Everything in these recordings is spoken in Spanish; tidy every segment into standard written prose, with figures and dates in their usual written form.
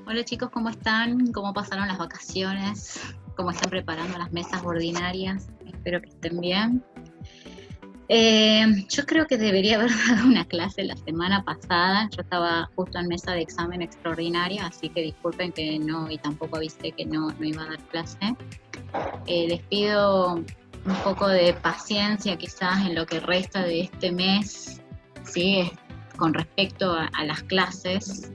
Hola chicos, ¿cómo están? ¿Cómo pasaron las vacaciones? ¿Cómo están preparando las mesas ordinarias? Espero que estén bien. Yo creo que debería haber dado una clase la semana pasada. Yo estaba justo en mesa de examen extraordinaria, así que disculpen que no, y tampoco avisé que no iba a dar clase. Les pido un poco de paciencia quizás en lo que resta de este mes, ¿sí? Con respecto a las clases.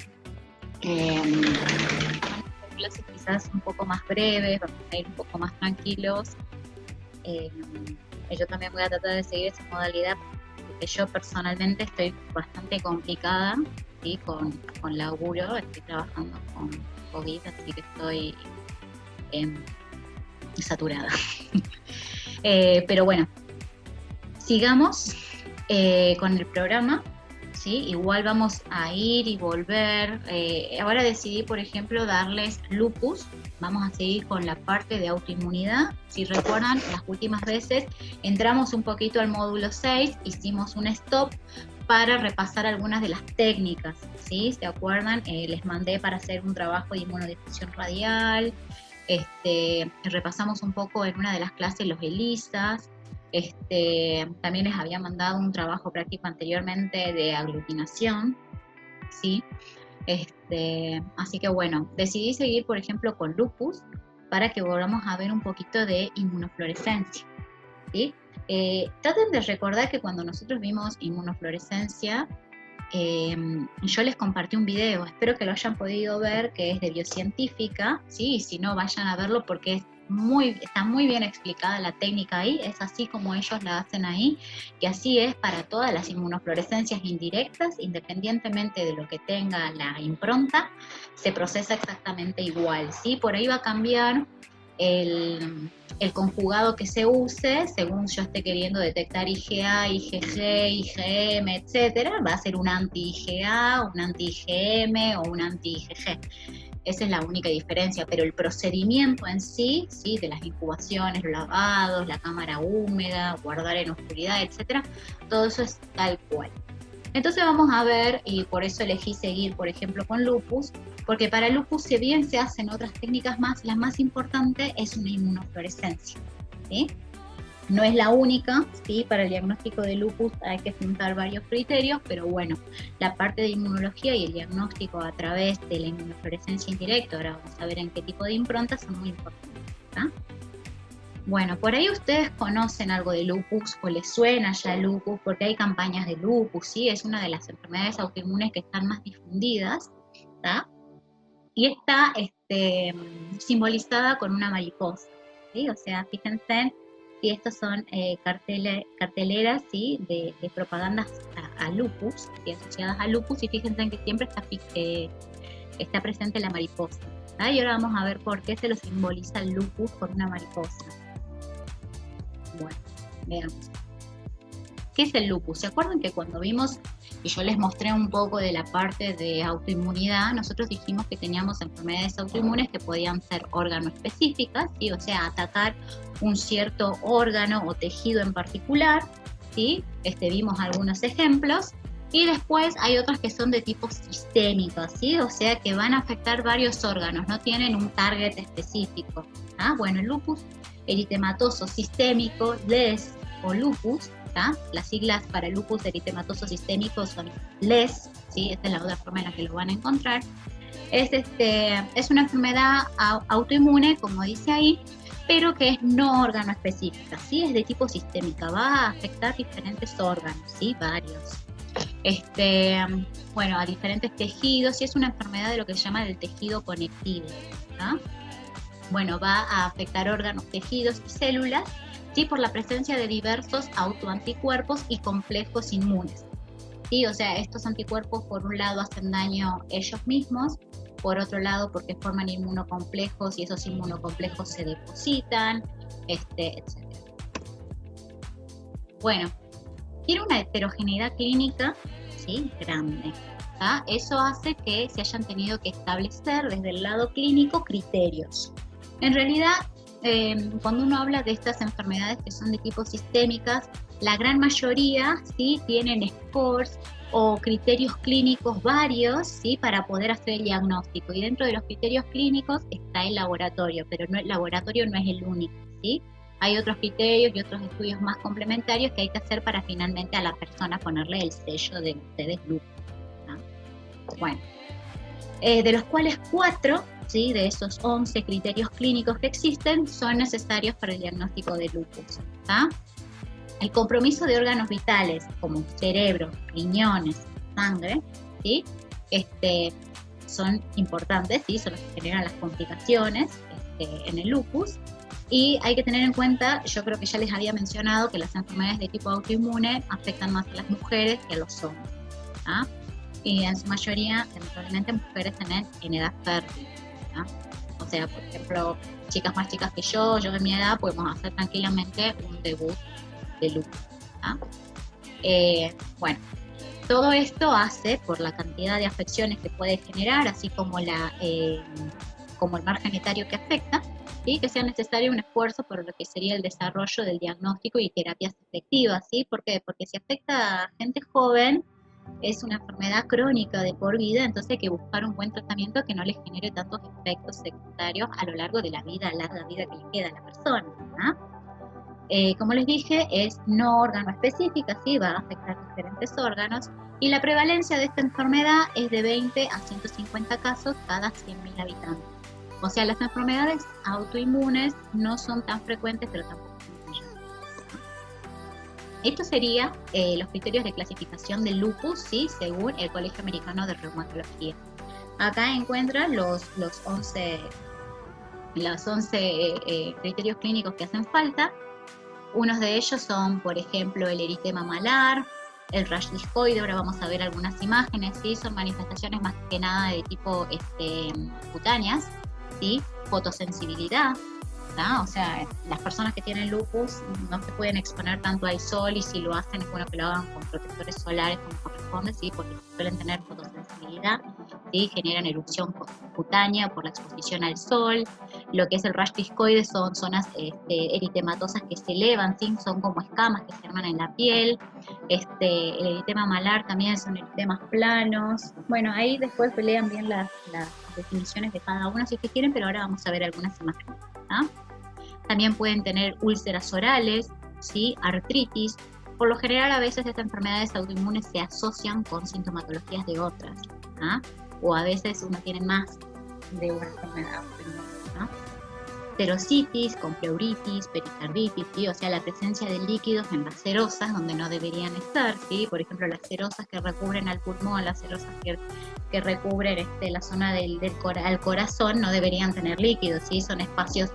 Clases quizás un poco más breves, vamos a ir un poco más tranquilos. Yo también voy a tratar de seguir esa modalidad porque yo personalmente estoy bastante complicada, ¿sí? con laburo, estoy trabajando con COVID, así que estoy saturada. Pero bueno, sigamos con el programa. ¿Sí? Igual vamos a ir y volver. Ahora decidí, por ejemplo, darles lupus. Vamos a seguir con la parte de autoinmunidad. Si recuerdan, las últimas veces entramos un poquito al módulo 6, hicimos un stop para repasar algunas de las técnicas, ¿sí? ¿Se acuerdan? Les mandé para hacer un trabajo de inmunodifusión radial. Repasamos un poco en una de las clases los ELISAs. También les había mandado un trabajo práctico anteriormente de aglutinación, ¿sí? Así que bueno, decidí seguir, por ejemplo, con lupus para que volvamos a ver un poquito de inmunofluorescencia, ¿sí? Traten de recordar que cuando nosotros vimos inmunofluorescencia, yo les compartí un video, espero que lo hayan podido ver, que es de biocientífica, ¿sí? Y si no, vayan a verlo porque está muy bien explicada la técnica ahí, es así como ellos la hacen ahí, que así es para todas las inmunofluorescencias indirectas, independientemente de lo que tenga la impronta, se procesa exactamente igual, ¿sí? Por ahí va a cambiar el conjugado que se use, según yo esté queriendo detectar IgA, IgG, IgM, etcétera, va a ser un anti-IgA, un anti-IgM o un anti-IgG. Esa es la única diferencia, pero el procedimiento en sí, ¿sí? De las incubaciones, los lavados, la cámara húmeda, guardar en oscuridad, etcétera, todo eso es tal cual. Entonces vamos a ver, y por eso elegí seguir, por ejemplo, con lupus, porque para lupus, si bien se hacen otras técnicas más, la más importante es una inmunofluorescencia, ¿sí? No es la única, ¿sí? Para el diagnóstico de lupus hay que juntar varios criterios, pero bueno, la parte de inmunología y el diagnóstico a través de la inmunofluorescencia indirecta, ahora vamos a ver en qué tipo de improntas, son muy importantes, ¿tá? Bueno, por ahí ustedes conocen algo de lupus o les suena ya el lupus, porque hay campañas de lupus, ¿sí? Es una de las enfermedades autoinmunes que están más difundidas, ¿tá? Y está simbolizada con una mariposa, ¿sí? O sea, fíjense si estos son carteleras, ¿sí? de propagandas a lupus, ¿sí? Asociadas a lupus, y fíjense que siempre está presente la mariposa, ¿tá? Y ahora vamos a ver por qué se lo simboliza el lupus con una mariposa. Bueno, veamos. ¿Qué es el lupus? ¿Se acuerdan que cuando vimos y yo les mostré un poco de la parte de autoinmunidad, nosotros dijimos que teníamos enfermedades autoinmunes que podían ser órgano específicas, ¿sí? O sea, atacar un cierto órgano o tejido en particular, ¿sí? Vimos algunos ejemplos, y después hay otras que son de tipo sistémico, ¿sí? O sea, que van a afectar varios órganos, no tienen un target específico. ¿Ah? Bueno, el lupus eritematoso sistémico, LES o lupus, ¿tá? Las siglas para el lupus eritematoso sistémico son LES, ¿sí? Esta es la otra forma en la que lo van a encontrar. Es una enfermedad autoinmune, como dice ahí, pero que es no órgano específica, ¿sí? Es de tipo sistémica, va a afectar diferentes órganos, ¿sí? Varios. Bueno, a diferentes tejidos, y es una enfermedad de lo que se llama el tejido conectivo, ¿tá? Bueno, va a afectar órganos, tejidos y células, ¿sí? Por la presencia de diversos autoanticuerpos y complejos inmunes, ¿sí? O sea, estos anticuerpos por un lado hacen daño ellos mismos, por otro lado porque forman inmunocomplejos y esos inmunocomplejos se depositan, etc. Bueno, tiene una heterogeneidad clínica, ¿sí? Grande, ¿tá? Eso hace que se hayan tenido que establecer desde el lado clínico criterios. En realidad, cuando uno habla de estas enfermedades que son de tipo sistémicas, la gran mayoría, ¿sí? Tienen scores o criterios clínicos varios, ¿sí? Para poder hacer el diagnóstico. Y dentro de los criterios clínicos está el laboratorio, pero el laboratorio no es el único, ¿sí? Hay otros criterios y otros estudios más complementarios que hay que hacer para finalmente a la persona ponerle el sello de ustedes lupus, ¿no? Bueno, de los cuales 4, ¿sí? De esos 11 criterios clínicos que existen son necesarios para el diagnóstico de lupus, ¿tá? El compromiso de órganos vitales como cerebro, riñones, sangre, ¿sí? Son importantes, ¿sí? Son los que generan las complicaciones en el lupus. Y hay que tener en cuenta, yo creo que ya les había mencionado, que las enfermedades de tipo autoinmune afectan más a las mujeres que a los hombres, ¿ah? Y en su mayoría, lamentablemente, mujeres en edad fértil, ¿ah? O sea, por ejemplo, chicas más chicas que yo de mi edad, podemos hacer tranquilamente un debut de lupus, ¿ah? Bueno, todo esto hace, por la cantidad de afecciones que puede generar, así como como el margen etario que afecta, ¿sí? Que sea necesario un esfuerzo por lo que sería el desarrollo del diagnóstico y terapias efectivas, ¿sí? ¿Por qué? Porque si afecta a gente joven, es una enfermedad crónica de por vida, entonces hay que buscar un buen tratamiento que no le genere tantos efectos secundarios a lo largo de la larga vida que le queda a la persona, ¿no? Como les dije, es no órgano específica, sí, va a afectar diferentes órganos, y la prevalencia de esta enfermedad es de 20 a 150 casos cada 100.000 habitantes. O sea, las enfermedades autoinmunes no son tan frecuentes, pero tampoco son malas. Esto sería los criterios de clasificación del lupus, ¿sí? Según el Colegio Americano de Reumatología. Acá encuentran los 11 criterios clínicos que hacen falta. Unos de ellos son, por ejemplo, el eritema malar, el rash discoide. Ahora vamos a ver algunas imágenes, ¿sí? Son manifestaciones más que nada de tipo cutáneas, ¿sí? Fotosensibilidad, ¿tá? O sea, las personas que tienen lupus no se pueden exponer tanto al sol, y si lo hacen es bueno que lo hagan con protectores solares como corresponde, ¿sí? Porque suelen tener fotosensibilidad, ¿sí? Generan erupción cutánea por la exposición al sol. Lo que es el rash discoide son zonas eritematosas que se elevan, ¿sí? Son como escamas que se arman en la piel. El eritema malar también son eritemas planos. Bueno, ahí después lean bien las definiciones de cada una si es que quieren, pero ahora vamos a ver algunas imágenes, ¿ah? También pueden tener úlceras orales, ¿sí? Artritis. Por lo general, a veces estas enfermedades autoinmunes se asocian con sintomatologías de otras, ¿ah? O a veces uno tiene más de una enfermedad autoinmune, ¿no? Serositis, con pleuritis, pericarditis, ¿sí? O sea, la presencia de líquidos en las serosas donde no deberían estar, ¿sí? Por ejemplo, las serosas que recubren al pulmón, las serosas que recubren la zona del corazón, no deberían tener líquidos, ¿sí? Son espacios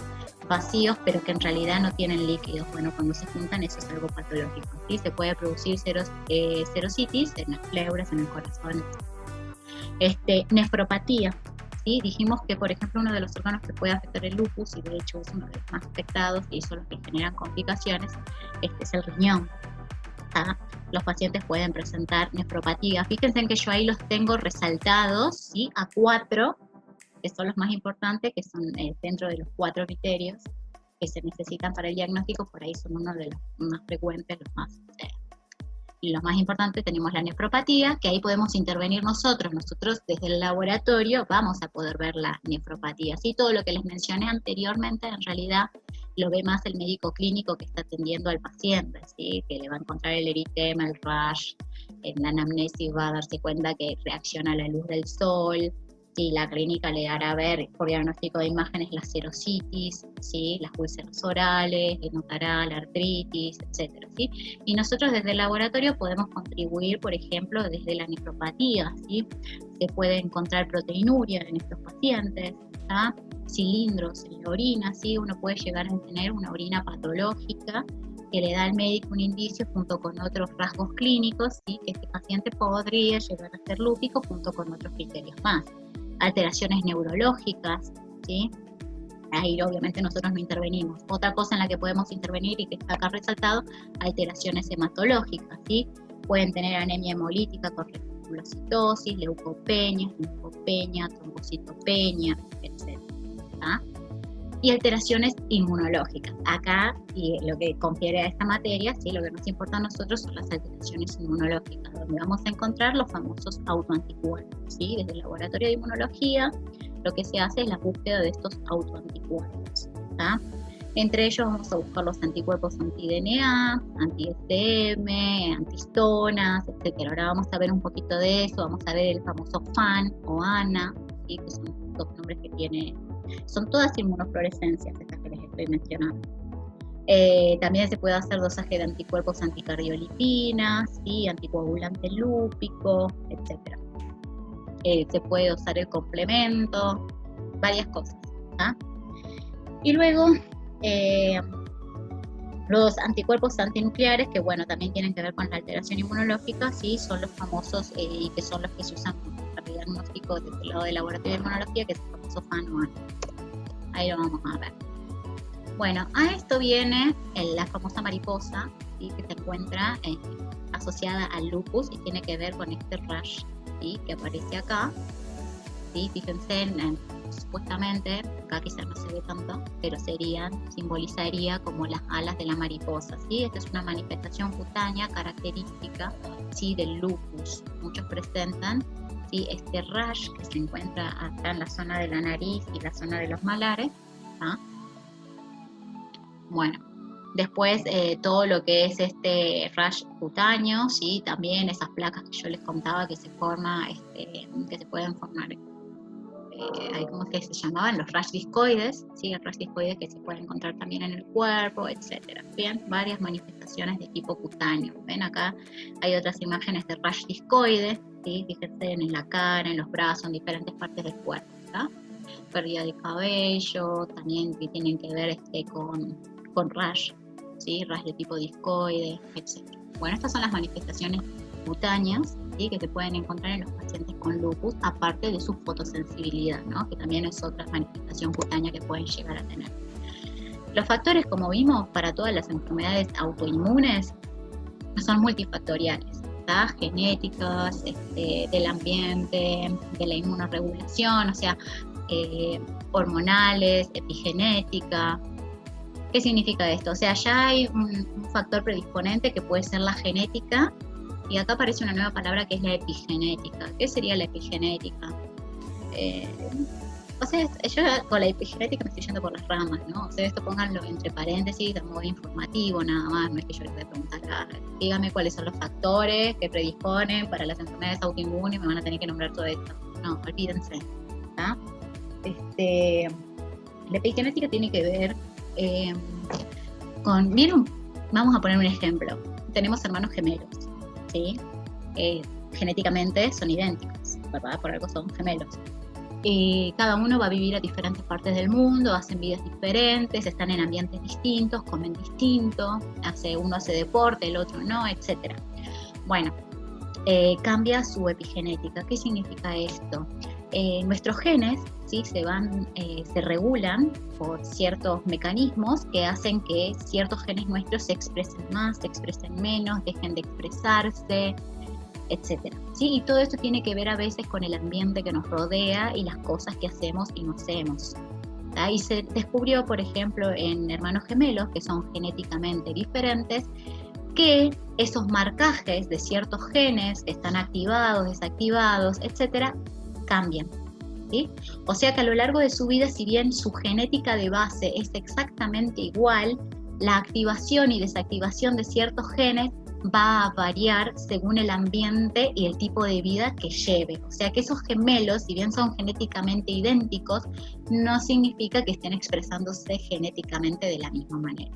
vacíos, pero que en realidad no tienen líquidos. Bueno, cuando se juntan, eso es algo patológico, ¿sí? Se puede producir serositis en las pleuras, en el corazón. Nefropatía, ¿sí? Dijimos que, por ejemplo, uno de los órganos que puede afectar el lupus, y de hecho es uno de los más afectados y son los que generan complicaciones, es el riñón. ¿Ah? Los pacientes pueden presentar nefropatía. Fíjense en que yo ahí los tengo resaltados, ¿sí? A 4, que son los más importantes, que son dentro de los 4 criterios que se necesitan para el diagnóstico. Por ahí son uno de los más frecuentes, los más importantes. Tenemos la nefropatía, que ahí podemos intervenir nosotros desde el laboratorio vamos a poder ver la nefropatía, ¿sí? Todo lo que les mencioné anteriormente en realidad lo ve más el médico clínico que está atendiendo al paciente, ¿sí? Que le va a encontrar el eritema, el rash, en la anamnesis va a darse cuenta que reacciona a la luz del sol, ¿sí? La clínica le hará ver por diagnóstico de imágenes la serositis, ¿sí? Las úlceras orales, le notará la artritis, etcétera, ¿sí? Y nosotros desde el laboratorio podemos contribuir, por ejemplo, desde la nefropatía, ¿sí? Se puede encontrar proteinuria en estos pacientes, ¿tá? Cilindros en la orina, ¿sí? Uno puede llegar a tener una orina patológica que le da al médico un indicio junto con otros rasgos clínicos, ¿sí? Que este paciente podría llegar a ser lúpico junto con otros criterios más. Alteraciones neurológicas, ¿sí? Ahí obviamente nosotros no intervenimos. Otra cosa en la que podemos intervenir y que está acá resaltado, alteraciones hematológicas, ¿sí? Pueden tener anemia hemolítica con reticulocitosis, leucopenia, linfopenia, trombocitopenia, etc. ¿Ah? y alteraciones inmunológicas. Acá, y lo que confiere a esta materia, ¿sí? Lo que nos importa a nosotros son las alteraciones inmunológicas, donde vamos a encontrar los famosos autoanticuerpos, ¿sí? Desde el laboratorio de inmunología, lo que se hace es la búsqueda de estos autoanticuerpos, ¿tá? Entre ellos vamos a buscar los anticuerpos anti-DNA, anti-SM, antihistonas, etc. Ahora vamos a ver un poquito de eso, vamos a ver el famoso FAN o ANA, ¿sí? Que son dos nombres que tiene. Son todas inmunofluorescencias estas que les estoy mencionando. También se puede hacer dosaje de anticuerpos anticardiolipinas, ¿sí? Anticoagulante lúpico, etc. Se puede dosar el complemento, varias cosas. ¿Ah? Y luego los anticuerpos antinucleares, que bueno, también tienen que ver con la alteración inmunológica, ¿sí? Son los famosos y que son los que se usan para el diagnóstico desde el lado del laboratorio de inmunología, que es el famoso FAN o ANA. Ahí lo vamos a ver. Bueno, a esto viene la famosa mariposa, ¿sí? Que se encuentra asociada al lupus y tiene que ver con este rash, ¿sí? Que aparece acá. ¿Sí? Fíjense, supuestamente, acá quizás no se ve tanto, pero simbolizaría como las alas de la mariposa, ¿sí? Esta es una manifestación cutánea característica, ¿sí? Del lupus. Muchos presentan, ¿sí? Este rash que se encuentra acá en la zona de la nariz y la zona de los malares, ¿ah? Bueno, después todo lo que es este rash cutáneo, ¿sí? También esas placas que yo les contaba que se forma, que se pueden formar, ¿cómo es que se llamaban? Los rash discoides, ¿sí? El rash discoide que se puede encontrar también en el cuerpo, etc. Bien, varias manifestaciones de tipo cutáneo. Ven acá hay otras imágenes de rash discoide, ¿sí? Fíjense en la cara, en los brazos, en diferentes partes del cuerpo, ¿tá? Pérdida de cabello, también que tienen que ver con rash, ¿sí? Rash de tipo discoide, etc. Bueno, estas son las manifestaciones cutáneas, ¿sí? Que se pueden encontrar en los pacientes con lupus, aparte de su fotosensibilidad, ¿no? Que también es otra manifestación cutánea que pueden llegar a tener. Los factores, como vimos, para todas las enfermedades autoinmunes son multifactoriales, ¿tá? Genéticas, del ambiente, de la inmunorregulación, o sea, hormonales, epigenética. ¿Qué significa esto? O sea, ya hay un factor predisponente que puede ser la genética, y acá aparece una nueva palabra que es la epigenética. ¿Qué sería la epigenética? O sea, yo con la epigenética me estoy yendo por las ramas, ¿no? O sea, esto pónganlo entre paréntesis, de modo informativo nada más, no es que yo les voy a preguntar, dígame cuáles son los factores que predisponen para las enfermedades autoinmunes y me van a tener que nombrar todo esto. No, olvídense, ¿tá? La epigenética tiene que ver miren, vamos a poner un ejemplo. Tenemos hermanos gemelos, ¿sí? Genéticamente son idénticos, ¿verdad? Por algo son gemelos. Cada uno va a vivir a diferentes partes del mundo, hacen vidas diferentes, están en ambientes distintos, comen distinto, uno hace deporte, el otro no, etc. Bueno, cambia su epigenética. ¿Qué significa esto? Nuestros genes, ¿sí? se regulan por ciertos mecanismos que hacen que ciertos genes nuestros se expresen más, se expresen menos, dejen de expresarse, etc. ¿Sí? Y todo esto tiene que ver a veces con el ambiente que nos rodea y las cosas que hacemos y no hacemos. Ahí se descubrió, por ejemplo, en hermanos gemelos, que son genéticamente diferentes, que esos marcajes de ciertos genes que están activados, desactivados, etc., cambian, ¿sí? O sea que a lo largo de su vida, si bien su genética de base es exactamente igual, la activación y desactivación de ciertos genes va a variar según el ambiente y el tipo de vida que lleve. O sea que esos gemelos, si bien son genéticamente idénticos, no significa que estén expresándose genéticamente de la misma manera.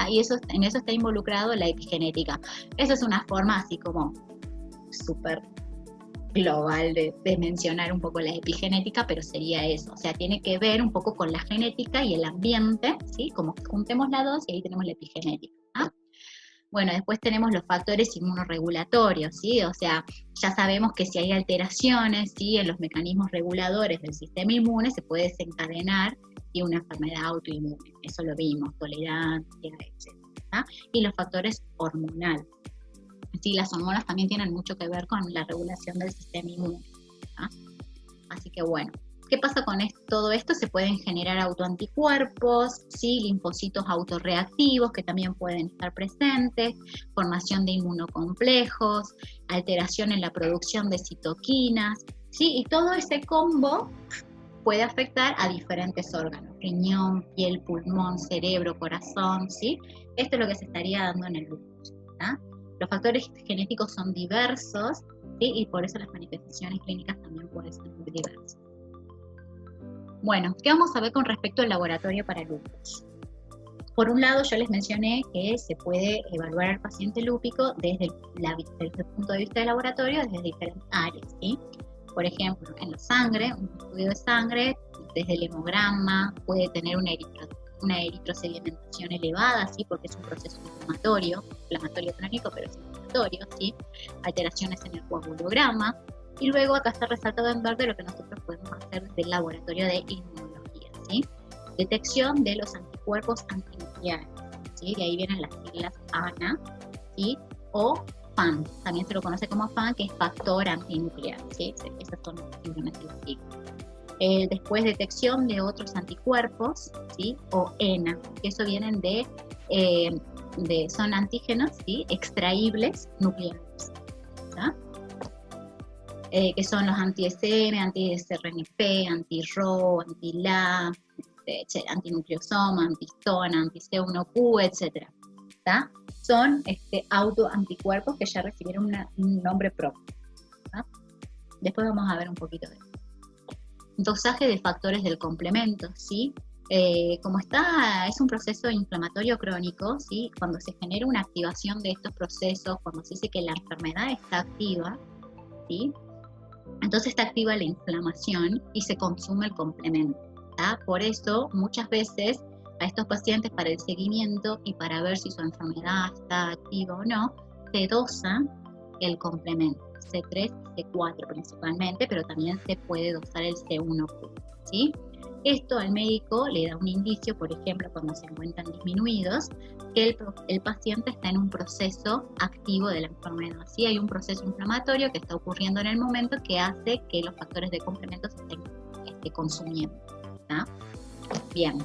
Y en eso está involucrado la epigenética. Esa es una forma así como súper global de mencionar un poco la epigenética, pero sería eso. O sea, tiene que ver un poco con la genética y el ambiente, ¿sí? Como que juntemos las dos y ahí tenemos la epigenética. ¿Ah? Bueno, después tenemos los factores inmunorregulatorios, ¿sí? O sea, ya sabemos que si hay alteraciones, ¿sí? En los mecanismos reguladores del sistema inmune se puede desencadenar, ¿sí? Una enfermedad autoinmune. Eso lo vimos, tolerancia, etc. ¿Ah? Y los factores hormonales. Sí, las hormonas también tienen mucho que ver con la regulación del sistema inmune. ¿Ah? Así que bueno, ¿Qué pasa con todo esto? Se pueden generar autoanticuerpos, ¿sí? Linfocitos autorreactivos que también pueden estar presentes, formación de inmunocomplejos, alteración en la producción de citoquinas, ¿sí? Y todo ese combo puede afectar a diferentes órganos, riñón, piel, pulmón, cerebro, corazón, ¿sí? Esto es lo que se estaría dando en el lupus, ¿tá? Los factores genéticos son diversos, ¿sí? Y por eso las manifestaciones clínicas también pueden ser muy diversas. Bueno, ¿qué vamos a ver con respecto al laboratorio para lupus? Por un lado, yo les mencioné que se puede evaluar al paciente lúpico desde el punto de vista del laboratorio, desde diferentes áreas, ¿sí? Por ejemplo, en la sangre, un estudio de sangre, desde el hemograma, puede tener una eritrosedimentación elevada, ¿sí? Porque es un proceso inflamatorio crónico, pero es inflamatorio, ¿sí? Alteraciones en el coagulograma. Y luego acá está resaltado en verde lo que nosotros podemos hacer desde el laboratorio de inmunología, ¿sí? Detección de los anticuerpos antinucleares, ¿sí? De ahí vienen las siglas ANA, ¿sí? O FAN, también se lo conoce como FAN, que es factor antinuclear, ¿sí? Esas son simplemente las siglas. Después detección de otros anticuerpos, ¿sí? O ENA, que eso vienen son antígenos, ¿sí? Extraíbles nucleares, ¿tá? Que son los anti-SM, anti-SRNP, anti-RO, anti-LA, antinucleosoma, antihistona, anti-C1Q, etc. ¿Tá? Son autoanticuerpos que ya recibieron un nombre propio, ¿tá? Después vamos a ver un poquito de eso. Dosaje de factores del complemento, ¿sí? Como es un proceso inflamatorio crónico, ¿sí? Cuando se genera una activación de estos procesos, cuando se dice que la enfermedad está activa, ¿sí? Entonces está activa la inflamación y se consume el complemento, ¿tá? Por eso muchas veces a estos pacientes, para el seguimiento y para ver si su enfermedad está activa o no, se dosa el complemento, C3 y C4 principalmente, pero también se puede dosar el C1Q, ¿sí? Esto al médico le da un indicio, por ejemplo, cuando se encuentran disminuidos, que el paciente está en un proceso activo de la enfermedad. ¿Sí? Hay un proceso inflamatorio que está ocurriendo en el momento que hace que los factores de complemento se estén consumiendo, ¿tá? Bien,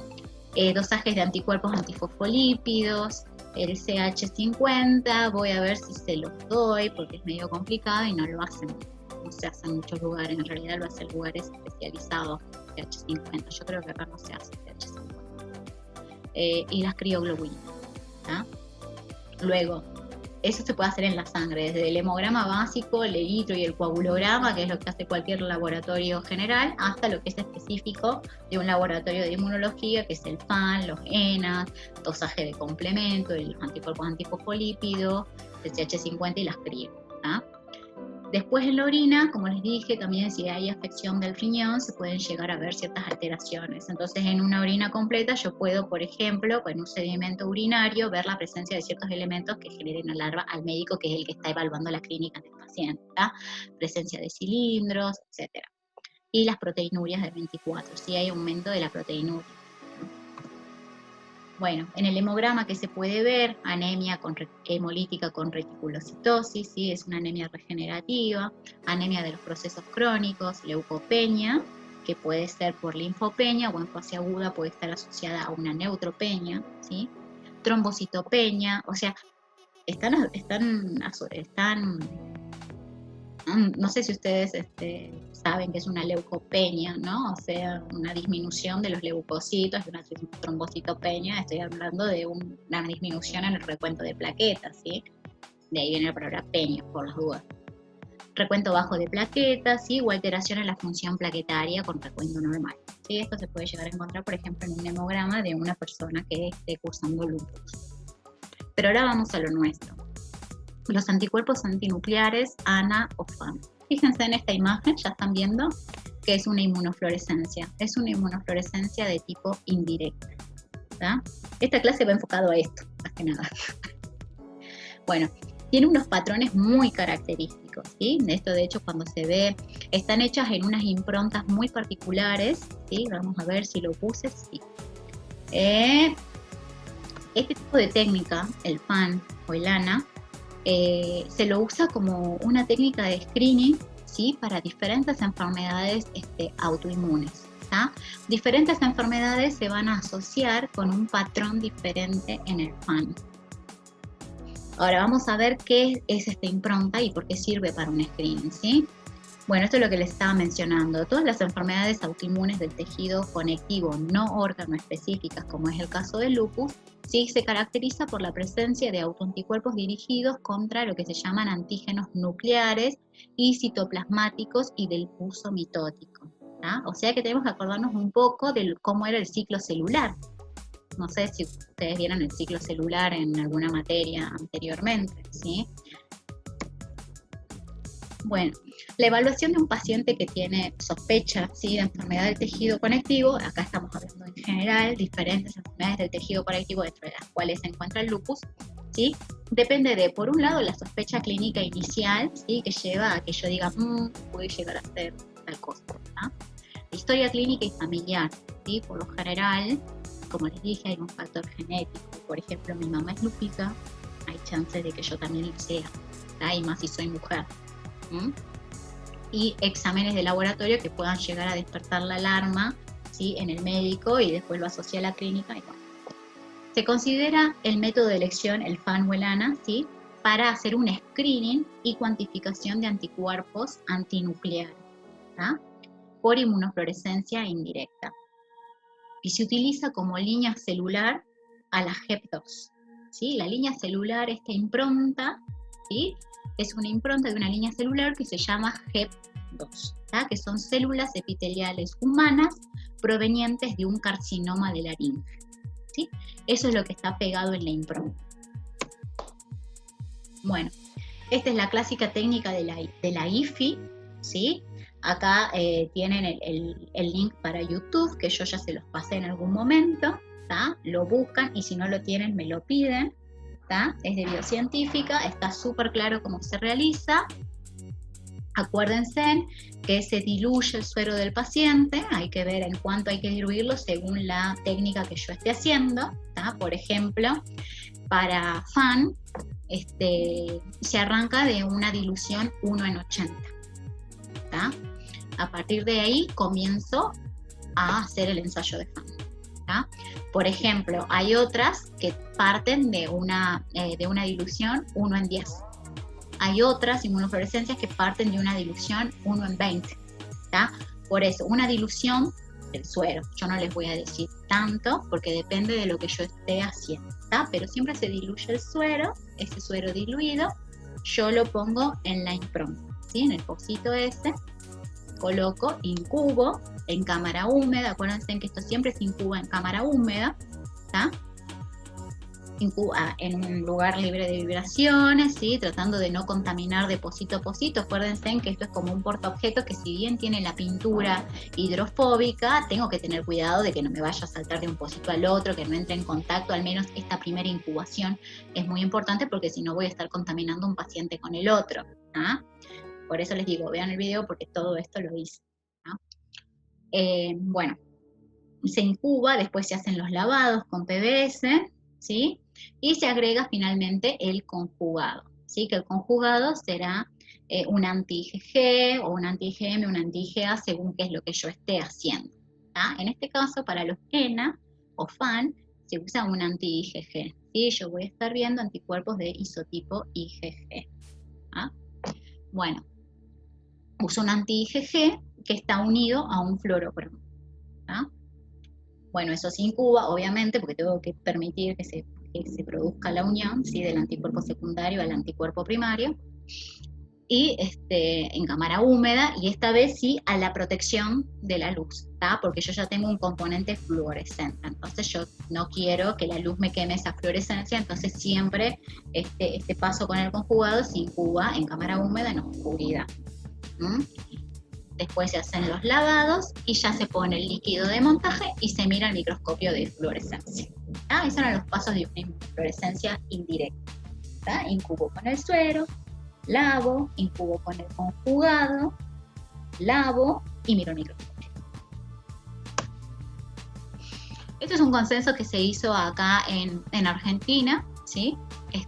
dosajes de anticuerpos antifosfolípidos, el CH50, voy a ver si se los doy porque es medio complicado y no lo hacen. No se hace en muchos lugares, en realidad lo hacen lugares especializados, CH50, yo creo que acá no se hace CH50. Y las crioglobulinas, ¿tá? Luego, eso se puede hacer en la sangre, desde el hemograma básico, el eritro y el coagulograma, que es lo que hace cualquier laboratorio general, hasta lo que es específico de un laboratorio de inmunología, que es el FAN, los ENAs, dosaje de complemento, los anticuerpos antifosfolípidos, el CH50 y las crio, ¿tá? Después en la orina, como les dije, también si hay afección del riñón, se pueden llegar a ver ciertas alteraciones. Entonces, en una orina completa yo puedo, por ejemplo, con un sedimento urinario, ver la presencia de ciertos elementos que generen alarma al médico, que es el que está evaluando la clínica del paciente, ¿tá? Presencia de cilindros, etc. Y las proteinurias de 24, si hay aumento de la proteinuria. Bueno, en el hemograma que se puede ver, anemia hemolítica con reticulocitosis, ¿sí? Es una anemia regenerativa, anemia de los procesos crónicos, leucopenia, que puede ser por linfopenia o en fase aguda puede estar asociada a una neutropenia, ¿sí? Trombocitopenia, o sea, no sé si ustedes saben que es una leucopenia, ¿no? O sea, una disminución de los leucocitos, una trombocitopenia, estoy hablando de una disminución en el recuento de plaquetas, ¿sí? De ahí viene la palabra peña, por las dudas. Recuento bajo de plaquetas, ¿sí? O alteración en la función plaquetaria con recuento normal, ¿sí? Esto se puede llegar a encontrar, por ejemplo, en un hemograma de una persona que esté cursando lupus. Pero ahora vamos a lo nuestro. Los anticuerpos antinucleares, ANA o FAN. Fíjense en esta imagen, ya están viendo que es una inmunofluorescencia. Es una inmunofluorescencia de tipo indirecta, ¿tá? Esta clase va enfocado a esto, más que nada. Bueno, tiene unos patrones muy característicos, ¿sí? Esto de hecho cuando se ve, están hechas en unas improntas muy particulares, ¿sí? Vamos a ver si lo puse, sí. Este tipo de técnica, el FAN o el ANA, se lo usa como una técnica de screening ¿sí? Para diferentes enfermedades autoinmunes. ¿tá? Diferentes enfermedades se van a asociar con un patrón diferente en el FAN. Ahora vamos a ver qué es esta impronta y por qué sirve para un screening, ¿sí? Bueno, esto es lo que les estaba mencionando. Todas las enfermedades autoinmunes del tejido conectivo no órgano específicas, como es el caso del lupus, sí se caracteriza por la presencia de autoanticuerpos dirigidos contra lo que se llaman antígenos nucleares y citoplasmáticos y del uso mitótico. ¿tá? O sea que tenemos que acordarnos un poco de cómo era el ciclo celular. No sé si ustedes vieron el ciclo celular en alguna materia anteriormente, ¿sí? Bueno, la evaluación de un paciente que tiene sospecha, ¿sí? de enfermedad del tejido conectivo, acá estamos hablando en general, diferentes enfermedades del tejido conectivo, dentro de las cuales se encuentra el lupus, ¿sí? Depende de, por un lado, la sospecha clínica inicial, ¿sí? que lleva a que yo diga, puede llegar a ser tal cosa. ¿tá? La historia clínica y familiar, ¿sí? por lo general, como les dije, hay un factor genético. Por ejemplo, mi mamá es lúpica, hay chances de que yo también lo sea, ¿tá? y más si soy mujer. Y exámenes de laboratorio que puedan llegar a despertar la alarma, ¿sí? en el médico y después lo asocia a la clínica. Y bueno. Se considera el método de elección, el FAN o el ANA, ¿sí? para hacer un screening y cuantificación de anticuerpos antinucleares ¿tá? por inmunofluorescencia indirecta. Y se utiliza como línea celular a la HEP2. ¿sí? La línea celular, esta impronta, ¿sí? es una impronta de una línea celular que se llama HEP2, ¿tá? que son células epiteliales humanas provenientes de un carcinoma de laringe. ¿sí? Eso es lo que está pegado en la impronta. Bueno, esta es la clásica técnica de la IFI, ¿sí? Acá tienen el link para YouTube, que yo ya se los pasé en algún momento, ¿tá? Lo buscan y si no lo tienen me lo piden, ¿tá? Es de biocientífica, está súper claro cómo se realiza. Acuérdense que se diluye el suero del paciente, hay que ver en cuánto hay que diluirlo según la técnica que yo esté haciendo, ¿tá? Por ejemplo, para FAN se arranca de una dilución 1:80, ¿tá? A partir de ahí comienzo a hacer el ensayo de FAN. ¿tá? Por ejemplo, hay otras que parten de una dilución 1:10. Hay otras inmunofluorescencias que parten de una dilución 1:20. ¿tá? Por eso, una dilución del suero, yo no les voy a decir tanto porque depende de lo que yo esté haciendo, ¿tá? Pero siempre se diluye el suero, ese suero diluido, yo lo pongo en la impronta, ¿sí? En el pocito ese, coloco, incubo en cámara húmeda, acuérdense que esto siempre se incuba en cámara húmeda, ¿tá? Incuba en un lugar libre de vibraciones, ¿sí? Tratando de no contaminar de pocito a pocito. Acuérdense que esto es como un portaobjeto que si bien tiene la pintura hidrofóbica, tengo que tener cuidado de que no me vaya a saltar de un pocito al otro, que no entre en contacto, al menos esta primera incubación es muy importante porque si no voy a estar contaminando un paciente con el otro. ¿ah? Por eso les digo, vean el video porque todo esto lo hice. ¿ah? Bueno, se incuba, después se hacen los lavados con PBS, ¿sí? Y se agrega finalmente el conjugado, ¿sí? Que el conjugado será un anti-IgG o un anti-IgM, un anti-IgA, según qué es lo que yo esté haciendo. ¿tá? En este caso, para los ENA o FAN, se usa un anti-IgG, ¿sí? Yo voy a estar viendo anticuerpos de isotipo IgG. ¿tá? Bueno, uso un anti-IgG que está unido a un fluorocromo. ¿tá? Bueno, eso se incuba, obviamente, porque tengo que permitir que se produzca la unión, ¿sí? Del anticuerpo secundario al anticuerpo primario, y en cámara húmeda, y esta vez sí a la protección de la luz, ¿tá? Porque yo ya tengo un componente fluorescente, entonces yo no quiero que la luz me queme esa fluorescencia, entonces siempre este paso con el conjugado se incuba en cámara húmeda en oscuridad. Después se hacen los lavados y ya se pone el líquido de montaje y se mira el microscopio de fluorescencia. ¿tá? Esos son los pasos de una fluorescencia indirecta. ¿tá? Incubo con el suero, lavo, incubo con el conjugado, lavo y miro el microscopio. Esto es un consenso que se hizo acá en Argentina, ¿sí?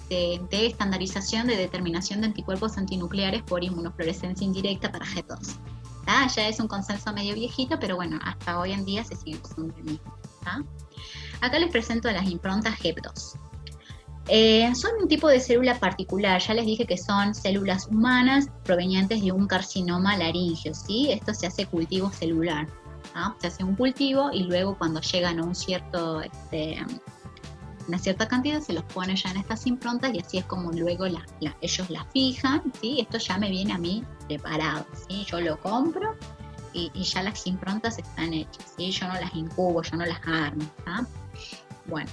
de estandarización de determinación de anticuerpos antinucleares por inmunofluorescencia indirecta para G2. Ya es un consenso medio viejito, pero bueno, hasta hoy en día se sigue usando el mismo. Acá les presento las improntas G2. Son un tipo de célula particular, ya les dije que son células humanas provenientes de un carcinoma laríngeo, ¿sí? Esto se hace cultivo celular, ¿no? Se hace un cultivo y luego cuando llegan a un cierto, una cierta cantidad se los pone ya en estas improntas y así es como luego ellos las fijan, ¿sí? Esto ya me viene a mí preparado, ¿sí? Yo lo compro y ya las improntas están hechas, ¿sí? Yo no las incubo, yo no las armo, ¿tá? Bueno.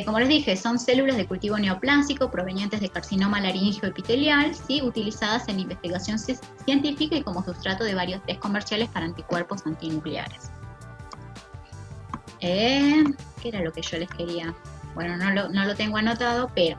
Como les dije, son células de cultivo neoplásico provenientes de carcinoma laríngeo epitelial, ¿sí? Utilizadas en investigación científica y como sustrato de varios test comerciales para anticuerpos antinucleares. ¿Qué era lo que yo les quería? Bueno, no lo tengo anotado, pero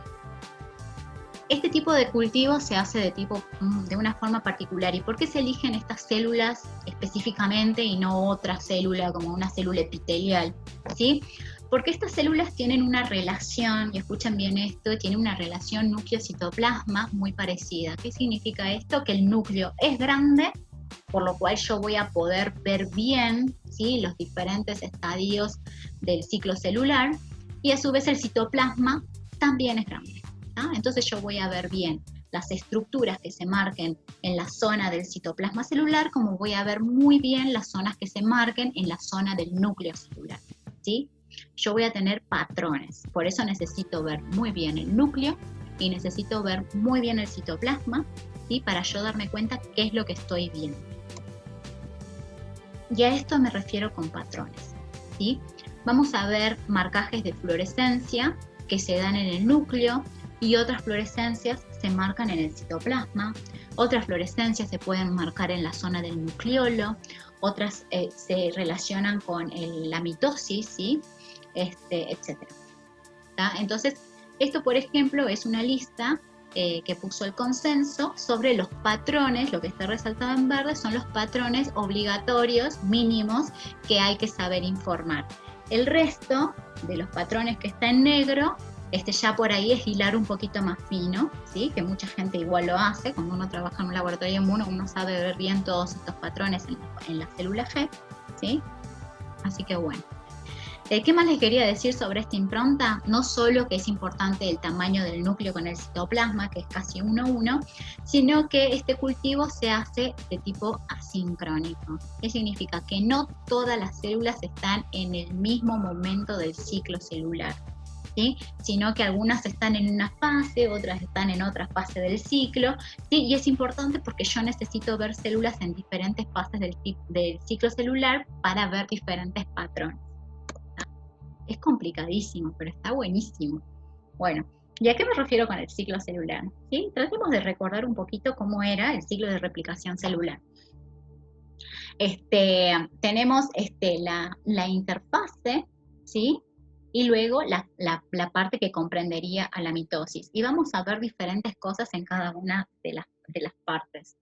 este tipo de cultivo se hace de una forma particular. ¿Y por qué se eligen estas células específicamente y no otra célula como una célula epitelial? ¿Sí? Porque estas células tienen una relación, y escuchen bien esto, tienen una relación núcleo-citoplasma muy parecida. ¿Qué significa esto? Que el núcleo es grande, por lo cual yo voy a poder ver bien, ¿sí?, los diferentes estadios del ciclo celular, y a su vez el citoplasma también es grande. Entonces yo voy a ver bien las estructuras que se marquen en la zona del citoplasma celular, como voy a ver muy bien las zonas que se marquen en la zona del núcleo celular, ¿sí? Yo voy a tener patrones, por eso necesito ver muy bien el núcleo y necesito ver muy bien el citoplasma, ¿sí?, para yo darme cuenta qué es lo que estoy viendo. Y a esto me refiero con patrones, ¿sí? Vamos a ver marcajes de fluorescencia que se dan en el núcleo y otras fluorescencias se marcan en el citoplasma, otras fluorescencias se pueden marcar en la zona del nucleolo, otras se relacionan con la mitosis, ¿sí?, etcétera. Entonces, esto, por ejemplo, es una lista que puso el consenso sobre los patrones. Lo que está resaltado en verde son los patrones obligatorios mínimos que hay que saber informar. El resto de los patrones que está en negro, ya por ahí es hilar un poquito más fino, ¿sí?, que mucha gente igual lo hace. Cuando uno trabaja en un laboratorio inmuno, uno sabe ver bien todos estos patrones en la célula G, ¿sí? Así que bueno. ¿Qué más les quería decir sobre esta impronta? No solo que es importante el tamaño del núcleo con el citoplasma, que es casi 1:1, sino que este cultivo se hace de tipo asincrónico. ¿Qué significa? Que no todas las células están en el mismo momento del ciclo celular, ¿sí?, sino que algunas están en una fase, otras están en otra fase del ciclo, ¿sí? Y es importante porque yo necesito ver células en diferentes fases del ciclo celular para ver diferentes patrones. Es complicadísimo, pero está buenísimo. Bueno, ¿y a qué me refiero con el ciclo celular? ¿Sí? Tratemos de recordar un poquito cómo era el ciclo de replicación celular. Tenemos la interfase, ¿sí?, y luego la parte que comprendería a la mitosis. Y vamos a ver diferentes cosas en cada una de las partes.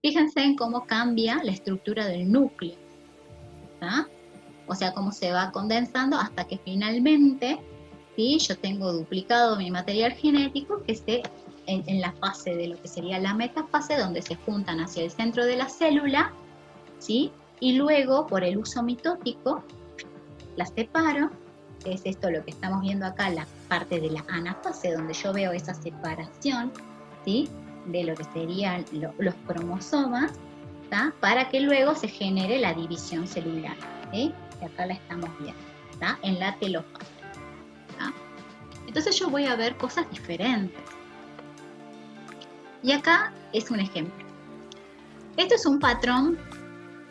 Fíjense en cómo cambia la estructura del núcleo, o sea, cómo se va condensando hasta que finalmente, ¿sí?, yo tengo duplicado mi material genético que esté en la fase de lo que sería la metafase, donde se juntan hacia el centro de la célula, ¿sí?, y luego por el uso mitótico las separo, que es esto lo que estamos viendo acá, la parte de la anafase, donde yo veo esa separación, ¿sí?, de lo que serían los cromosomas, ¿tá?, para que luego se genere la división celular, ¿sí?, que acá la estamos viendo, ¿tá?, en la telófase, ¿tá? Entonces yo voy a ver cosas diferentes. Y acá es un ejemplo. Esto es un patrón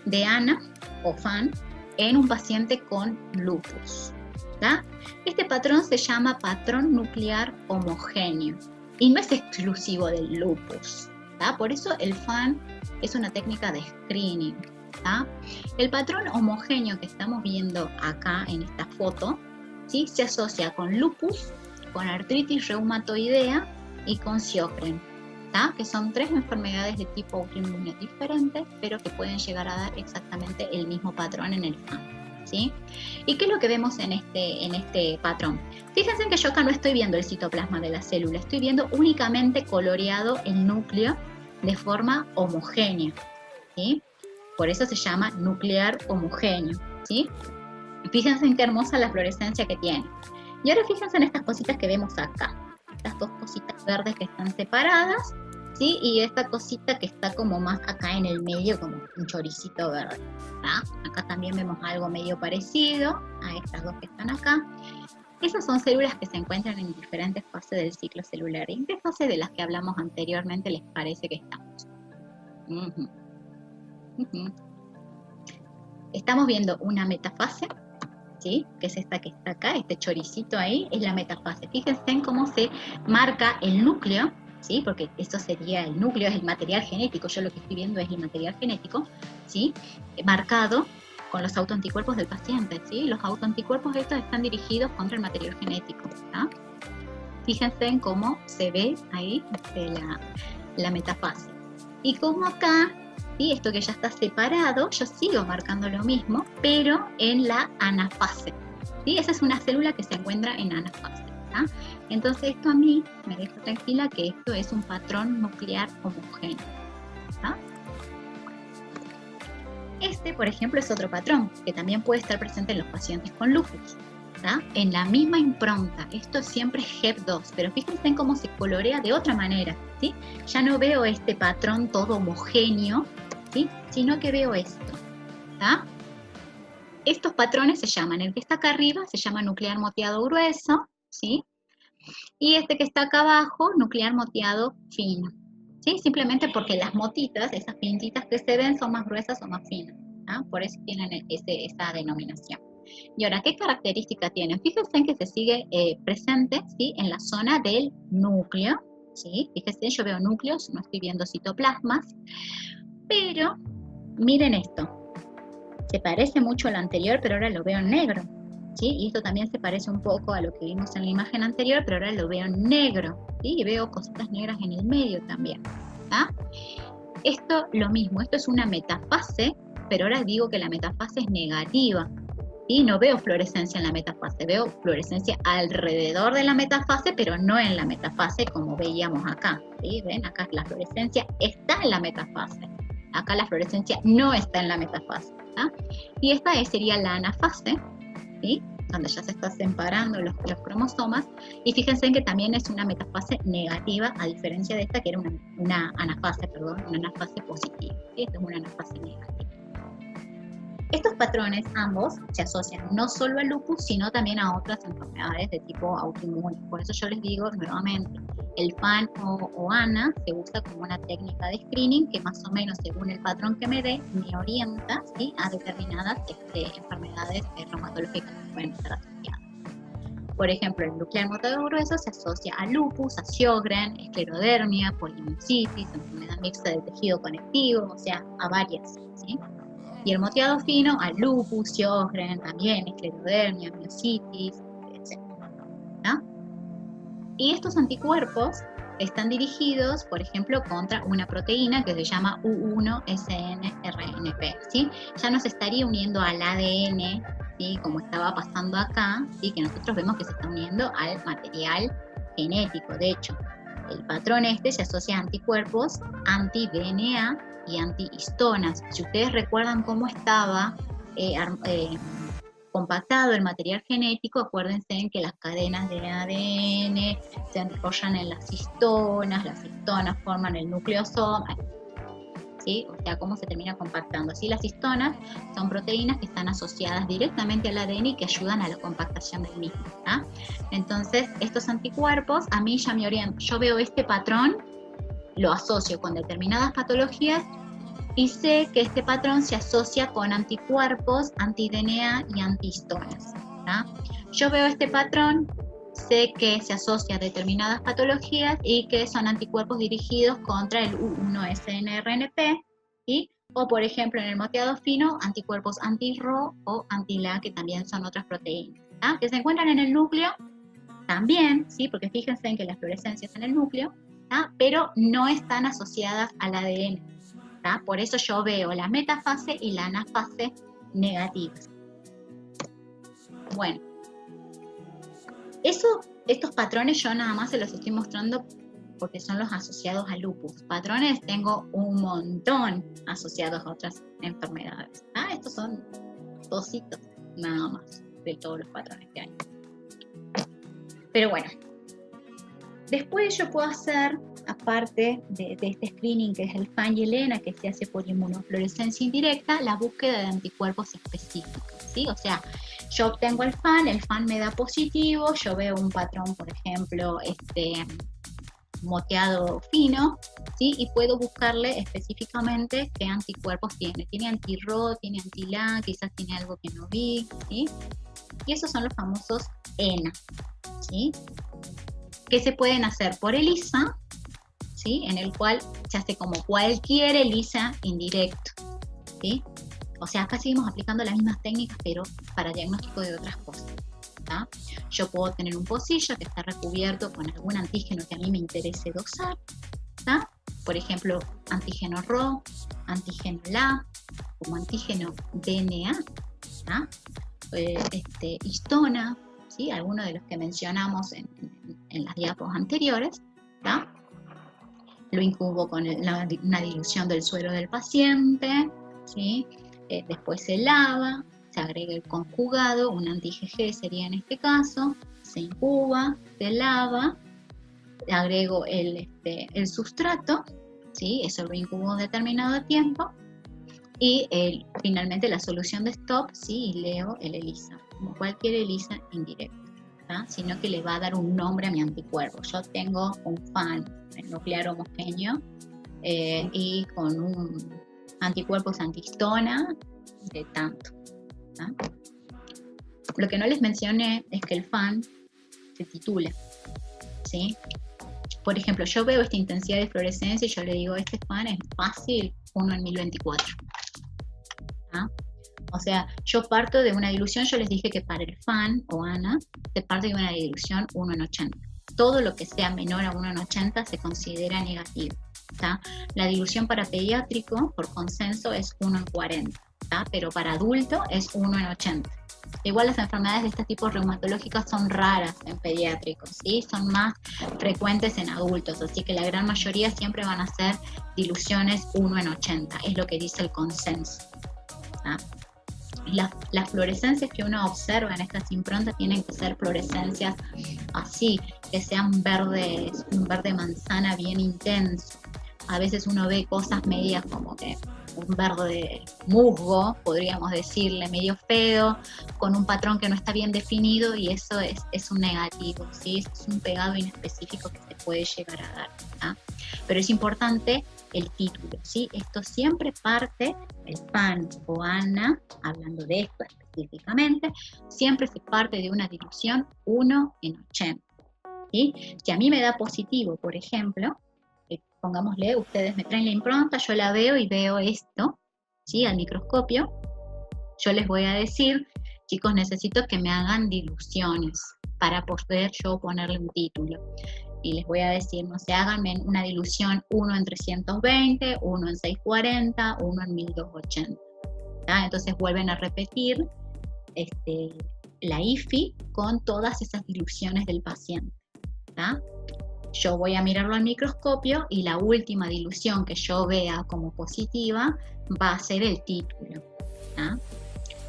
de ANA o FAN en un paciente con lupus, ¿tá? Este patrón se llama patrón nuclear homogéneo y no es exclusivo del lupus, ¿tá? Por eso el FAN es una técnica de screening, ¿tá? El patrón homogéneo que estamos viendo acá en esta foto, ¿sí?, se asocia con lupus, con artritis reumatoidea y con Sjögren, ¿tá?, que son 3 enfermedades de tipo autoinmune diferentes, pero que pueden llegar a dar exactamente el mismo patrón en el FAN, ¿sí? ¿Y qué es lo que vemos en este patrón? Fíjense que yo acá no estoy viendo el citoplasma de la célula, estoy viendo únicamente coloreado el núcleo de forma homogénea, ¿sí? Por eso se llama nuclear homogéneo, ¿sí? Fíjense en qué hermosa la fluorescencia que tiene. Y ahora fíjense en estas cositas que vemos acá. Estas dos cositas verdes que están separadas, ¿sí? Y esta cosita que está como más acá en el medio, como un choricito verde, ¿tá? Acá también vemos algo medio parecido a estas dos que están acá. Esas son células que se encuentran en diferentes fases del ciclo celular. ¿En qué fase de las que hablamos anteriormente les parece que estamos? Estamos viendo una metafase, ¿sí? Que es esta que está acá, este choricito ahí, es la metafase. Fíjense en cómo se marca el núcleo, ¿sí? Porque esto sería el núcleo, es el material genético, yo lo que estoy viendo es el material genético, ¿sí? Marcado con los autoanticuerpos del paciente, ¿sí? Los autoanticuerpos estos están dirigidos contra el material genético, ¿tá? Fíjense en cómo se ve ahí la metafase. Y como acá, ¿sí? Esto que ya está separado, yo sigo marcando lo mismo, pero en la anafase, ¿sí? Esa es una célula que se encuentra en anafase, ¿tá? Entonces esto a mí me deja tranquila que esto es un patrón nuclear homogéneo, ¿tá? Este, por ejemplo, es otro patrón que también puede estar presente en los pacientes con lupus, ¿tá? En la misma impronta. Esto siempre es HEP2, pero fíjense en cómo se colorea de otra manera, ¿sí? Ya no veo este patrón todo homogéneo, ¿sí? Sino que veo esto, ¿tá? Estos patrones se llaman, el que está acá arriba se llama nuclear moteado grueso, ¿sí? Y este que está acá abajo, nuclear moteado fino, ¿sí? Simplemente porque las motitas, esas pintitas que se ven, son más gruesas o más finas, ¿tá? Por eso tienen esa denominación. Y ahora, ¿qué característica tienen? Fíjense en que se sigue presente, ¿sí? En la zona del núcleo, ¿sí? Fíjense, yo veo núcleos, no estoy viendo citoplasmas, pero miren esto, se parece mucho a lo anterior, pero ahora lo veo en negro, ¿sí? Y esto también se parece un poco a lo que vimos en la imagen anterior, pero ahora lo veo en negro, ¿sí? Y veo cositas negras en el medio también, ¿tá? Esto lo mismo, esto es una metafase, pero ahora digo que la metafase es negativa, ¿sí? No veo fluorescencia en la metafase, veo fluorescencia alrededor de la metafase, pero no en la metafase como veíamos acá, ¿sí? ¿Ven? Acá la fluorescencia está en la metafase. Acá la fluorescencia no está en la metafase, ¿tá? Y esta sería la anafase, ¿sí? Donde ya se están separando los cromosomas, y fíjense en que también es una metafase negativa, a diferencia de esta que era una anafase positiva, ¿sí? Esta es una anafase negativa. Estos patrones ambos se asocian no solo al lupus, sino también a otras enfermedades de tipo autoinmune. Por eso yo les digo nuevamente, el FAN o ANA se usa como una técnica de screening que más o menos según el patrón que me dé, me orienta, ¿sí? A determinadas enfermedades reumatológicas que pueden estar asociadas. Por ejemplo, el nuclear moteado grueso se asocia a lupus, a Sjögren, esclerodermia, polimiositis, enfermedad mixta del tejido conectivo, o sea, a varias, ¿sí? Y el moteado fino a lupus, Sjögren, también esclerodermia, miositis, etc. ¿No? Y estos anticuerpos están dirigidos, por ejemplo, contra una proteína que se llama U1-SNRNP, ¿sí? Ya no se estaría uniendo al ADN, ¿sí? Como estaba pasando acá, ¿sí? Que nosotros vemos que se está uniendo al material genético. De hecho, el patrón este se asocia a anticuerpos anti-DNA y antihistonas. Si ustedes recuerdan cómo estaba compactado el material genético, acuérdense en que las cadenas de ADN se enrollan en las histonas forman el nucleosoma, ¿sí? O sea, cómo se termina compactando. Así las histonas son proteínas que están asociadas directamente al ADN y que ayudan a la compactación del mismo, ¿tá? Entonces, estos anticuerpos a mí ya me orientan. Yo veo este patrón, lo asocio con determinadas patologías y sé que este patrón se asocia con anticuerpos, anti-DNA y antihistonas, ¿tá? Yo veo este patrón, sé que se asocia a determinadas patologías y que son anticuerpos dirigidos contra el U1-SNRNP, ¿sí? O por ejemplo en el moteado fino, anticuerpos anti-RO o anti-LA, que también son otras proteínas, ¿tá? Que se encuentran en el núcleo también, ¿sí? Porque fíjense en que la fluorescencia es en el núcleo, ¿tá? Pero no están asociadas al ADN, ¿tá? Por eso yo veo la metafase y la anafase negativas. Bueno, estos patrones yo nada más se los estoy mostrando porque son los asociados a lupus. Patrones tengo un montón asociados a otras enfermedades. Estos son dositos nada más de todos los patrones que hay. Pero bueno, después yo puedo hacer, aparte de este screening que es el FAN y el ENA, que se hace por inmunofluorescencia indirecta, la búsqueda de anticuerpos específicos, ¿sí? O sea, yo obtengo el FAN me da positivo, yo veo un patrón, por ejemplo, moteado fino, ¿sí? Y puedo buscarle específicamente qué anticuerpos tiene. Tiene anti-RO, tiene anti-LA, quizás tiene algo que no vi, ¿sí? Y esos son los famosos ENA, ¿sí? Que se pueden hacer por ELISA, ¿sí? En el cual se hace como cualquier ELISA indirecto, ¿sí? O sea, acá seguimos aplicando las mismas técnicas, pero para diagnóstico de otras cosas. ¿Tá? Yo puedo tener un pocillo que está recubierto con algún antígeno que a mí me interese dosar, ¿tá? Por ejemplo, antígeno RO, antígeno LA, como antígeno DNA, ¿tá? Histona, ¿sí? Algunos de los que mencionamos en las diapos anteriores, ¿tá? Lo incubo con una dilución del suero del paciente, ¿sí? Después se lava, se agrega el conjugado, un anti-IgG sería en este caso, se incuba, se lava, le agrego el sustrato, ¿sí? Eso lo incubo un determinado tiempo, y finalmente la solución de stop, ¿sí? Y leo el ELISA, como cualquier ELISA indirecta, ¿tá? Sino que le va a dar un nombre a mi anticuerpo. Yo tengo un FAN, el nuclear homogéneo, y con un anticuerpos antihistona de tanto. ¿Ah? Lo que no les mencioné es que el FAN se titula, ¿sí? Por ejemplo, yo veo esta intensidad de fluorescencia y yo le digo, este FAN es fácil 1 en 1024. ¿Ah? O sea, yo parto de una dilución, yo les dije que para el FAN o ANA se parte de una dilución 1 en 80. Todo lo que sea menor a 1 en 80 se considera negativo. ¿Tá? La dilución para pediátrico, por consenso, es 1 en 40. ¿Tá? Pero para adulto es 1 en 80. Igual las enfermedades de este tipo reumatológicas son raras en pediátricos, ¿sí? Son más frecuentes en adultos, así que la gran mayoría siempre van a ser diluciones 1 en 80, es lo que dice el consenso. ¿Tá? Las fluorescencias que uno observa en estas improntas tienen que ser fluorescencias así, que sean verdes, un verde manzana bien intenso. A veces uno ve cosas medias como que un verde musgo, podríamos decirle, medio feo, con un patrón que no está bien definido, y eso es un negativo, ¿sí? Es un pegado inespecífico que se puede llegar a dar, ¿tá? Pero es importante el título, ¿sí? Esto siempre parte, el FAN o ANA, hablando de esto específicamente, siempre se parte de una dilución 1 en 80, ¿sí? Si a mí me da positivo, por ejemplo, pongámosle, ustedes me traen la impronta, yo la veo y veo esto, ¿sí? Al microscopio, yo les voy a decir, chicos, necesito que me hagan diluciones para poder yo ponerle un título. Y les voy a decir, no sé, háganme una dilución 1 en 320, 1 en 640, 1 en 1280. ¿Tá? Entonces vuelven a repetir la IFI con todas esas diluciones del paciente. ¿Tá? Yo voy a mirarlo al microscopio y la última dilución que yo vea como positiva va a ser el título. ¿Tá?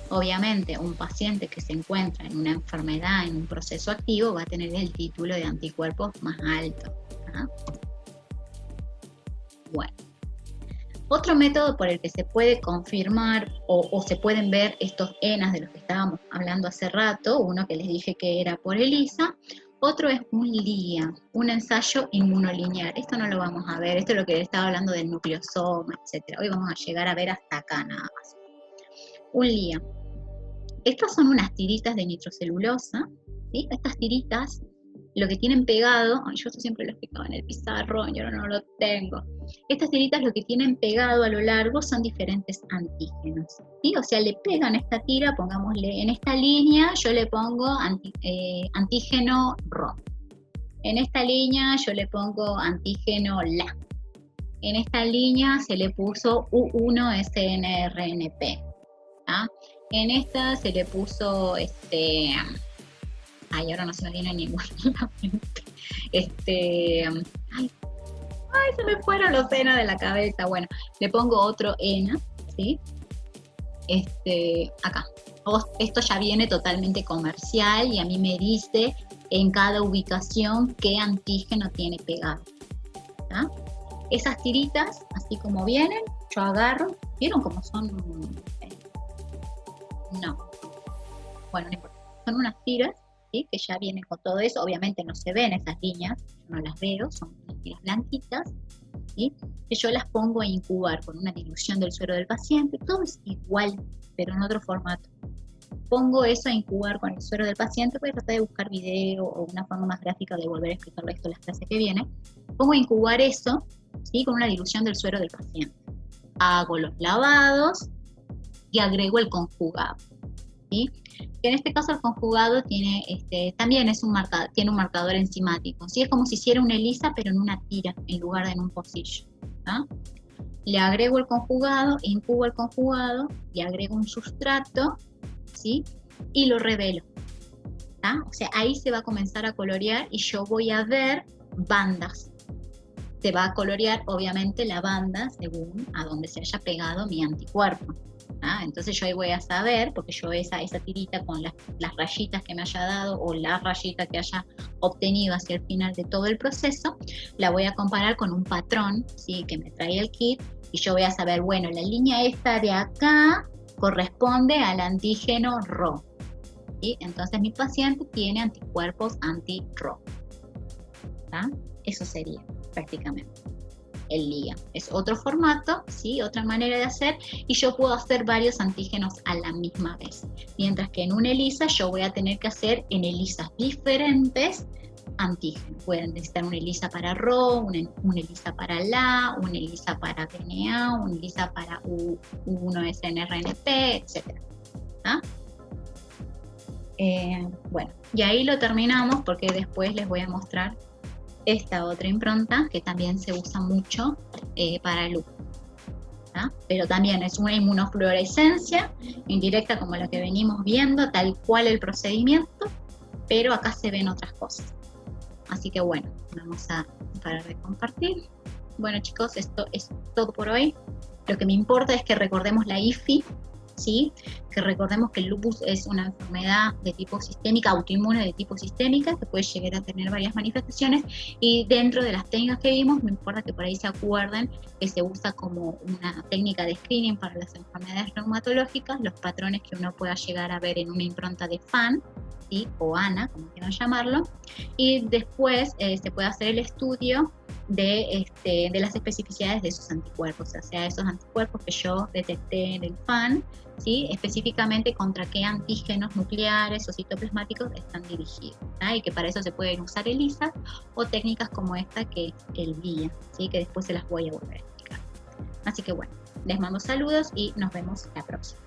Obviamente, un paciente que se encuentra en una enfermedad, en un proceso activo, va a tener el título de anticuerpos más alto. ¿Ah? Bueno, otro método por el que se puede confirmar o se pueden ver estos ENAs de los que estábamos hablando hace rato, uno que les dije que era por ELISA, otro es un LIA, un ensayo inmunolinear. Esto no lo vamos a ver, esto es lo que les estaba hablando del nucleosoma, etc. Hoy vamos a llegar a ver hasta acá nada más. Un LIA. Estas son unas tiritas de nitrocelulosa, ¿sí? Estas tiritas, lo que tienen pegado, yo esto siempre lo explicaba en el pizarrón, yo no lo tengo. Estas tiritas lo que tienen pegado a lo largo son diferentes antígenos, ¿sí? O sea, le pegan esta tira, pongámosle en esta línea, yo le pongo antígeno RO. En esta línea yo le pongo antígeno LA. En esta línea se le puso U1-SNRNP. ¿Ah? En esta se le puso, ay, ahora no se me viene ninguna a la mente. Ay, se me fueron los ENA de la cabeza. Bueno, le pongo otro ENA, ¿sí? Acá. Esto ya viene totalmente comercial y a mí me dice en cada ubicación qué antígeno tiene pegado. ¿Tá? Esas tiritas, así como vienen, yo agarro. ¿Vieron cómo son? No. Bueno, no importa. Son unas tiras, ¿sí? Que ya vienen con todo eso. Obviamente no se ven esas líneas, yo no las veo, son unas tiras blanquitas, ¿sí? Que yo las pongo a incubar con una dilución del suero del paciente. Todo es igual, pero en otro formato. Pongo eso a incubar con el suero del paciente. Voy a tratar de buscar video o una forma más gráfica de volver a explicarle esto en las clases que viene. Pongo a incubar eso, ¿sí? Con una dilución del suero del paciente. Hago los lavados y agrego el conjugado, ¿sí? Que en este caso el conjugado tiene, también es tiene un marcador enzimático, ¿sí? Es como si hiciera una ELISA pero en una tira en lugar de en un pocillo, ¿tá? Le agrego el conjugado, incubo el conjugado, le agrego un sustrato, ¿sí? Y lo revelo, ¿tá? O sea, ahí se va a comenzar a colorear y yo voy a ver bandas. Se va a colorear obviamente la banda según a donde se haya pegado mi anticuerpo. ¿Ah? Entonces yo ahí voy a saber, porque yo esa tirita con las rayitas que me haya dado o la rayita que haya obtenido hacia el final de todo el proceso, la voy a comparar con un patrón, ¿sí? Que me trae el kit, y yo voy a saber, bueno, la línea esta de acá corresponde al antígeno Rho, ¿sí? Entonces mi paciente tiene anticuerpos anti-Rho. Eso sería prácticamente el LIGA. Es otro formato, ¿sí? Otra manera de hacer, y yo puedo hacer varios antígenos a la misma vez. Mientras que en una ELISA yo voy a tener que hacer en ELISAs diferentes antígenos. Pueden necesitar una ELISA para Rho, una ELISA para LA, una ELISA para DNA, una ELISA para U1SNRNP, etc. ¿Ah? Bueno, y ahí lo terminamos porque después les voy a mostrar esta otra impronta que también se usa mucho para el lupus, ¿tá? Pero también es una inmunofluorescencia indirecta como la que venimos viendo, tal cual el procedimiento, pero acá se ven otras cosas. Así que bueno, vamos a parar de compartir. Bueno chicos, esto es todo por hoy. Lo que me importa es que recordemos la IFI, ¿sí? Que recordemos que el lupus es una enfermedad de tipo sistémica, autoinmune de tipo sistémica, que puede llegar a tener varias manifestaciones, y dentro de las técnicas que vimos, me importa que por ahí se acuerden que se usa como una técnica de screening para las enfermedades reumatológicas, los patrones que uno pueda llegar a ver en una impronta de FAN, ¿sí? O ANA, como quieran llamarlo, y después se puede hacer el estudio de las especificidades de esos anticuerpos, o sea, esos anticuerpos que yo detecté en el FAN, ¿sí? Específicamente contra qué antígenos nucleares o citoplasmáticos están dirigidos, ¿tá? Y que para eso se pueden usar ELISAs o técnicas como esta que es el VIA, ¿sí? Que después se las voy a volver a explicar. Así que bueno, les mando saludos y nos vemos la próxima.